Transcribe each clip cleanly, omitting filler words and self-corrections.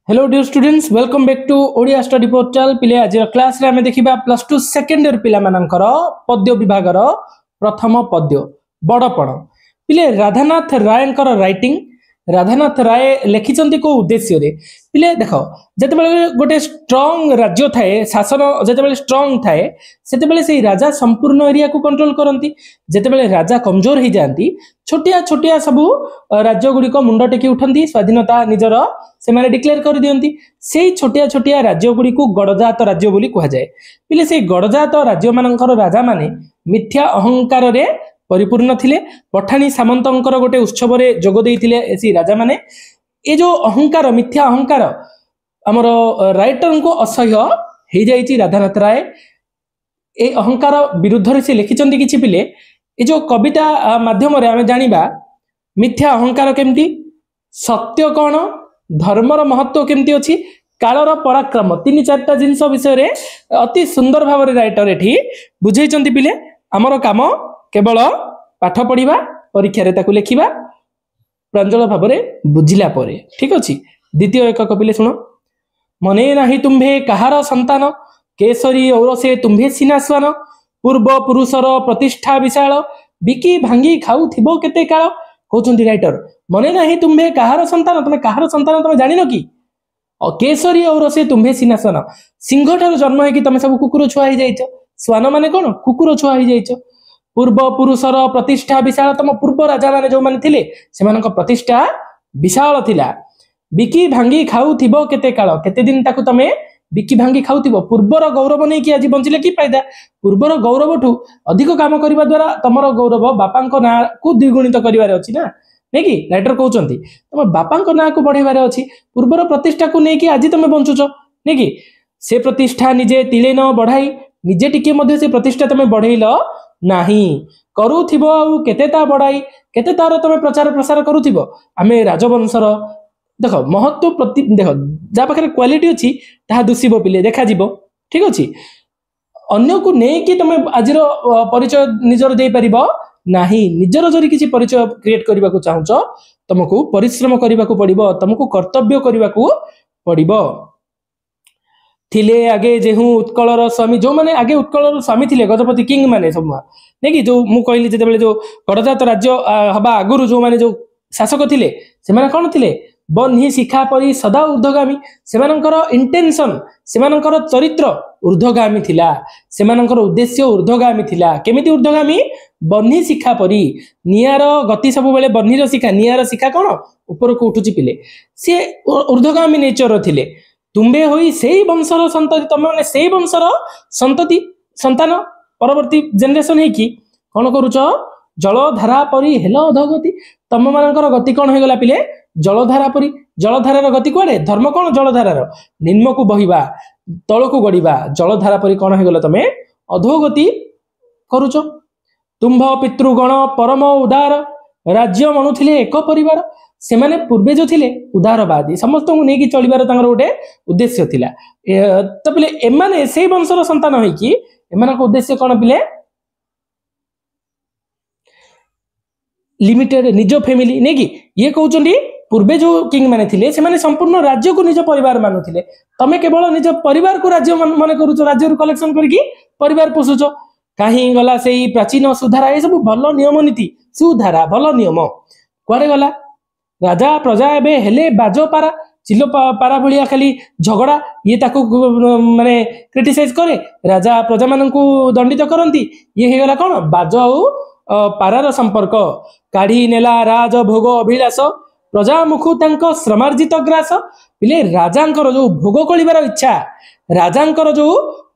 Hello dear students, welcome back to Odia study portal. पिले आज class रे हमें देखिबा प्लस टू सेकेंड इयर पिला मानकर पद्य विभागर प्रथम पद्य बड़पण। पिले राधानाथ रायंकर राइटिंग। राधानाथ राय लिखिचंती को उद्देश्य रे पिले देखो जेतेबेले गोटे स्ट्रांग राज्य थाए, शासन जेतेबेले स्ट्रांग थाए सेतेबेले सेही राजा संपूर्ण एरिया को कंट्रोल करंती। जेतेबेले राजा कमजोर हो जाती छोटिया छोटिया सबू राज्य गुड़िक मुंड टेकी उठंती, स्वाधीनता निजर से माने डिक्लेयर कर दियंती। सेही छोटिया छोटिया राज्य गुड़ी को गड़जात राज्य बोली कहा जाए। पिले से गड़जात राज्य मानकर राजा माने मिथ्या अहंकार रे परिपूर्ण थिले। पठाणी सामंतंकर गोटे उत्सव रे जोग देइथिले एसी राजा माने। ए जो अहंकार, मिथ्या अहंकार हमर राइटर को असह्य हो जाइछि। राधानाथ राय ए अहंकार विरुद्ध रे से लिखिचंती किछि। पिले ए जो कविता माध्यम रे आमे जानिबा मिथ्या अहंकार केमती, सत्य कौन, धर्मर महत्व केमती अछि, कालर पराक्रम, तीन चारटा जिनस विषय रे अति सुंदर भाव रे राइटर एठी बुझेइचंती। पिले हमर काम केवल पाठ पढ़िबा, परीक्षा रे ताकू लिखिबा प्रांजल भाव रे बुझिला परे, ठीक अछि। द्वितीय एक कपिले सुनो। मने नाही तुम्भे कहार संतान, केसरी औरसे तुम्भे सिनास्वान, पूर्व पुरुषर प्रतिष्ठा विशाल, बिकी भांगी खाऊ थिबो केते काल। कहउचंती राइटर मने नाही तुम्भे कहार संतान, तमे कहार संतान तमे जानिनो कि? केसरी औरसे तुम्भे सिनास्वान, सिंह ठार जन्म है कि तमे सब कुकुर छुआ ही जाइछ। स्वान माने कोन? कुकुर छुआ ही जाइछ। पूर्व पुरुषर प्रतिष्ठा विशाल, तम पूर्व राजा माने जो माने थिले सेमानक प्रतिष्ठा विशाल थिला। बिकी भांगी खाऊ थिबो केते काल, केते दिन ताकू तमे बिकी भांगी खाऊथिबो। पूर्वर गौरव नहीं कि आज बंचिले कि फायदा? पूर्वर गौरव ठू अधिक काम करबा द्वारा तमर गौरव बापांक ना को द्विगुणित करिवार अछि ना, नहीं कि? राइटर कहउचंती तम बापांक ना को बढ़ेबार अछि। पूर्वर प्रतिष्ठा को नहीं कि आज तमे बंचुच, नहीं कि? से प्रतिष्ठा निजे तिले न बढ़ाई, निजे टिके मध्ये से प्रतिष्ठा तमे बढ़ेइलो नाही। करूथिबो आ केते ता बढ़ाई, केते तार तमे प्रचार प्रसार करूथिबो। आमे राजवंशर देखो महत्व प्रति देखो जा पाखरे क्वालिटी अछि ताहा दुसिबो पिले देखा जीवो, ठीक अछि। अन्य को नै कि तमे आजिर परिचय निजर देई परिबो नाही। निजर जरी किछि परिचय क्रिएट करबा को चाहउछो तुमको परिश्रम करबा को पड़िबो, तुमको कर्तव्य करबा को पड़िबो। थिले आगे जेहु उत्कलर स्वामी, जो माने आगे उत्कलर स्वामी थिले गजपति किंग माने सब नै कि जो मु कहली जेते बेले जो गडजात राज्य हबा आगुरु जो माने जो शासक थिले से माने कोन थिले? बन्ही शिखा परी सदा ऊर्ध्वगामी। सेमानकर इंटेंशन, सेमानकर चरित्र ऊर्ध्वगामी थिला, सेमानकर उद्देश्य ऊर्ध्वगामी थिला। केमिति ऊर्ध्वगामी? बन्ही शिखा परी, नियार गति सब बेले बन्हीर शिखा, नियार शिखा कोन ऊपर को उठुची पिले, से ऊर्ध्वगामी नेचर थिले। तुम्बे होई सेही वंशर संतति, तमे माने सेही वंशर संतति संतान परवर्ती जनरेशन है कि कोन करूछ? जलधारा परी हेलो अधोगति। तम मानकर गति कोन होइगला पिले? जलधारा परी। जलधारार गति कोडे? धर्म कोन? जलधारार निम्न को बहिबा, तळ को गडिबा। जलधारा परी कोन होइगला? तमे अधोगति करूछ। तुम्भ पितृगण परम उदार, राज्य मनुथिले एक परिवार। से माने पूर्वे जो थिले उदारवादी, समस्त को नेकी चलिबार तांगर गोटे उद्देश्य थिला। तो पिले एमाने सेही वंशर संतान होई कि एमानक उद्देश्य कोन पिले? लिमिटेड निज फैमिली, नहीं कि? ये कहउचंडी पूर्वे जो किंग माने थिले से माने संपूर्ण राज्य को निज परिवार मानुथिले। तमे केवल निज परिवार को राज्य माने करूछ, राज्य रो कलेक्शन करके परिवार पोसुछ। काहे गला सेही प्राचीन सुधारा, ए सब भलो नियम नीति, सुधारा भलो नियम कुआडे गला? राजा प्रजा एबे हेले बाजो पारा, चिलो पारा भलिया खाली झगड़ा। ये ताको माने क्रिटिसाइज करे, राजा प्रजा माननकु दंडित करंती। ये हे गला कोन? बाजो आ पारार संपर्क। काढ़ी नेला राज भोग अभिलाष, प्रजा मुखु तांको श्रमार्जित ग्रास। पिले राजांकर जो भोग कलिबार इच्छा, राजांकर जो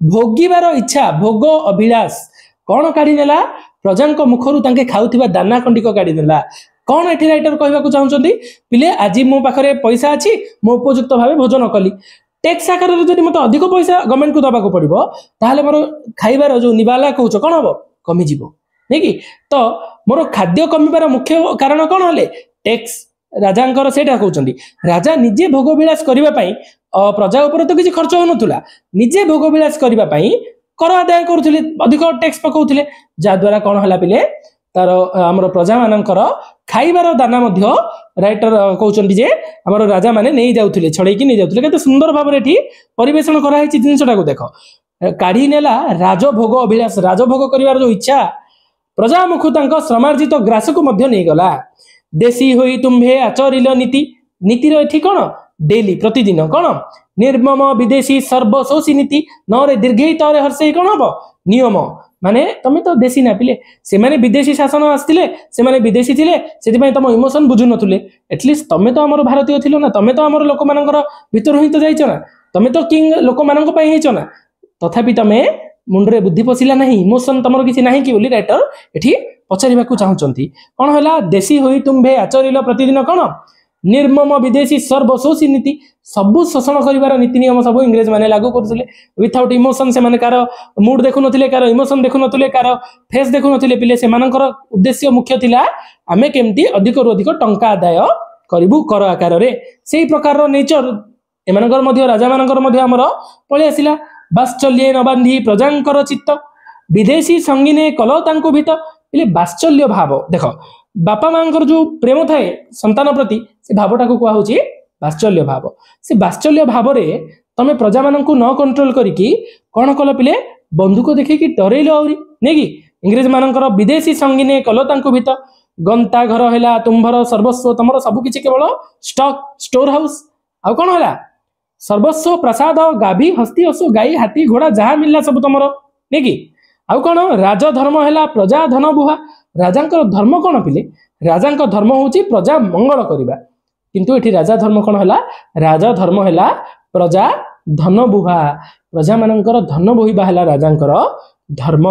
भोगिबार इच्छा, भोग अभिलाष कोन काढ़ी नेला? प्रजांक मुखरु तांके खाउथिबा दाना खंडिक काढ़ी नेला। कौन एठी राइटर कहबा को चाहउचंदी? पिले आज मो पाखरे पैसा अछि, मो उपयुक्त भाबे भोजन कली। टैक्स आकार रे जदि मते अधिक पैसा गवर्नमेंट को दबा को पड़िबो ताहले मोर खाइबार जो निवाला कहउछ कोन हबो? कमी जिवो, नै कि? तो मोर खाद्य कमिबार मुख्य कारण कोन हले? टैक्स। राजांकर सेटा कहउचंदी राजा निजे भोग विलास करिबा पई प्रजा ऊपर तो किछि खर्च होनथुला, निजे भोग विलास करिबा पई कर आदाय करूथिले, अधिक टैक्स पकाउथिले। जा द्वारा कोन हला पिले तार हमर प्रजा मानकर खाइबार दाना मध्य राइटर कहउचंती जे हमर राजा माने नै जाउथिले छड़ै कि नै जाउथिले केते सुंदर भाव रे एठी परिवेषण करा है जिनसटा को देखो काढ़ी नेला राजभोग अभिलाष राजभोग करिवार जो इच्छा प्रजामुखु तांको श्रमार्जित ग्रास को मध्य नै गला देशी होई तुम्भे आचरिल नीति नीति रो एठी कोन डेली प्रतिदिन कोन निर्मम विदेशी सर्वशोषी नीति नरे दीर्घई तरे हर्षई कोन हबो नियम माने तमे तो देशी ना पिले से माने विदेशी शासन आस्तिले से माने विदेशी थिले सेति पय तम इमोशन बुझु नथुले एटलिस्ट तमे तो हमर भारतीय थिलो ना तमे तो हमर लोक मानकर भीतर ही तो जाइछ ना तमे तो किंग लोक मानक पय हिच ना तथापि तमे मुंडरे बुद्धि पसिला नहीं इमोशन तमर किछि नाही कि बोली राइटर एठी पचारिबा को चाहुचंती कोन होला देशी होई तुम्भे आचरिल प्रतिदिन कोन निर्मम विदेशी सर्वशोषी नीति सबु शोषण करिवार नीति नियम सब इंग्रेज माने लागू करथले विथआउट इमोशन से माने कार मूड देखु नथिले कार इमोशन देखु नथिले कार फेस देखु नथिले पिले से मानकर उद्देश्य मुख्य थिला आमे केमती अधिक रु अधिक टंका आदाय करिबु कर आकार रे सेही प्रकार रो नेचर एमानकर मध्य राजा मानकर मध्य हमर पळे आसिला वात्सल्य न बांधी प्रजांकर चित्त विदेशी संगीने कल तांको भीत पिले वात्सल्य भाव देखो बापा मांकर जो प्रेम थाए संतान प्रति से भावटा को कुआ होची वात्सल्य भाव से वात्सल्य भाव रे तमे प्रजा माननकु न कंट्रोल करिकी कोन कल पिले बंदूक देखि कि डरेलो औरी ने कि इंग्रेज मानकर विदेशी संगीने कल तांको भीत गंता घर हैला तुम्भर सर्वस्व तमर सब किछि केवल स्टॉक स्टोर हाउस आ कोन हैला सर्वस्व प्रसाद गाभी हस्ती असु गाई हाथी घोड़ा जहा मिलला सब तमर ने कि आउ कोन राजधर्म हैला प्रजा धन बुहा राजांकर धर्म कोन पिले राजांकर धर्म होची प्रजा मंगल करिबा किंतु एठी राजा धर्म कोन हैला राजा धर्म हैला प्रजा धन बुहा प्रजा मानकर धन बोहिबा हैला राजांकर धर्म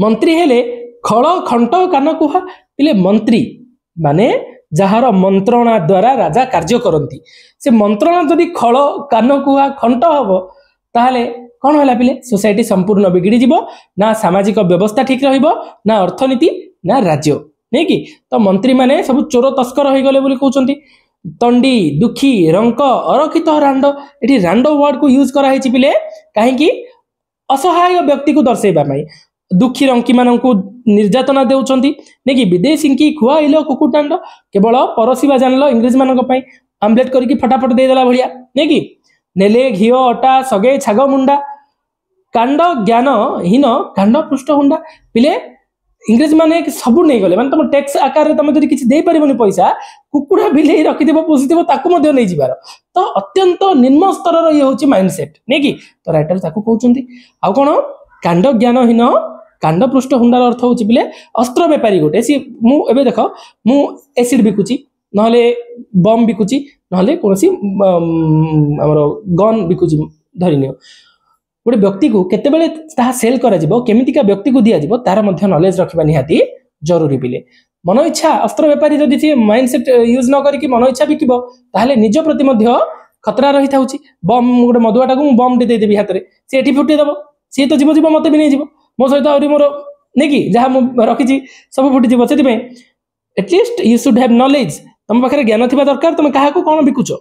मंत्री हेले खळ खंट कान कुहा पिले मंत्री माने जहार मंत्रणा द्वारा राजा कार्य करती से मंत्रणा जदि खळ कान कुहा खंट हबो ताहले कौन है पिले सोसाइटी संपूर्ण बिगड़ी जीवो ना सामाजिक व्यवस्था ठीक रहिबो ना अर्थनीति ना राज्य नहीं कि तो मंत्री माने सब चोर तस्कर हो गले बोली कहउचंती तंडी दुखी रंक अरखित रांड एठी रांड वर्ड को यूज करा है पिले काहे कि असहाय व्यक्ति को दर्शाइबा पई दुखी रंकी माननकु निर्यातना देउचंती नहीं कि विदेशी की खुआइलो कुकुटांड केवल परसिबा जानलो इंग्रेज मानक पई आमलेट करके फटाफट दे देला भलिया नहीं कि नेले घिओ अटा सगे छाग मुंडा कांड ज्ञान हीन कांड पृष्ठ हुंडा पिले इंग्रेज माने सबु नहीं गले माने तुम टैक्स आकार रे तुम जदि किछि देई परिबनी पैसा कुकुड़ा बिले रखि देबो पोषि देबो ताकु मध्य नहीं जिबार तो अत्यंत निम्न स्तर रो ये होची माइंडसेट नै कि तो राइटर ताकु कहउचंती आ कोन कांड ज्ञान हीन कांड पृष्ठ हुंडार अर्थ होची पिले अस्त्र व्यापारी गोटे सी मु एबे देखो मु एसिड बिकुची नहले बम बिकुची नहले कोनसी हमरो गन बिकुची धरिनियो गोटे व्यक्ति को केते बेले ताहा सेल करा जिवो केमितिका व्यक्ति को दिया जिवो तार मध्य नॉलेज रखबा निहाती जरूरी पिले मन इच्छा अस्त्र व्यापारी जदि सी माइंडसेट यूज न करी कि मन इच्छा बिकिबो ताहले निज प्रति मध्य खतरा रही थाउची बम गोटे मधुआटा को बम दे देबी हाथ रे से एठी फुटे दबो से तो जीव जीव मते भी नहीं जीव मो सहित आउरी मोर नै कि जहा मु रखिची सब फुटी जीव सेति पे at least you should have knowledge तुम पाखे ज्ञान थिबा दरकार तुम काहा को कोन बिकुचो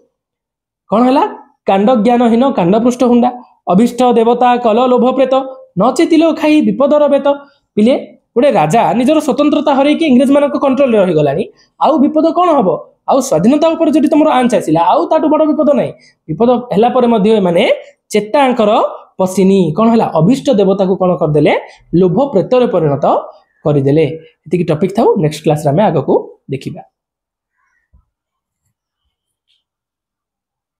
कोन हला कांड ज्ञान हीन कांड पृष्ठ हुंडा अभिष्ट देवता कल लोभ प्रेत न चेतिलो खाई विपदर बेत पिले गोटे राजा निजर स्वतंत्रता हरै कि इंग्रेज मानक कंट्रोल रही गलानी आउ विपद कोन हबो आउ स्वाधीनता ऊपर जदि तुमरो आंच आसिला आउ ताटु बड़ विपद नै विपद हला परे मध्ये माने चेतांकर पसिनी कोन हला अभिष्ट देवता को कोन कर देले लोभ प्रेत रे परिणत करि देले एतिकी टॉपिक थाउ नेक्स्ट क्लास रे हम आगो को देखिबा।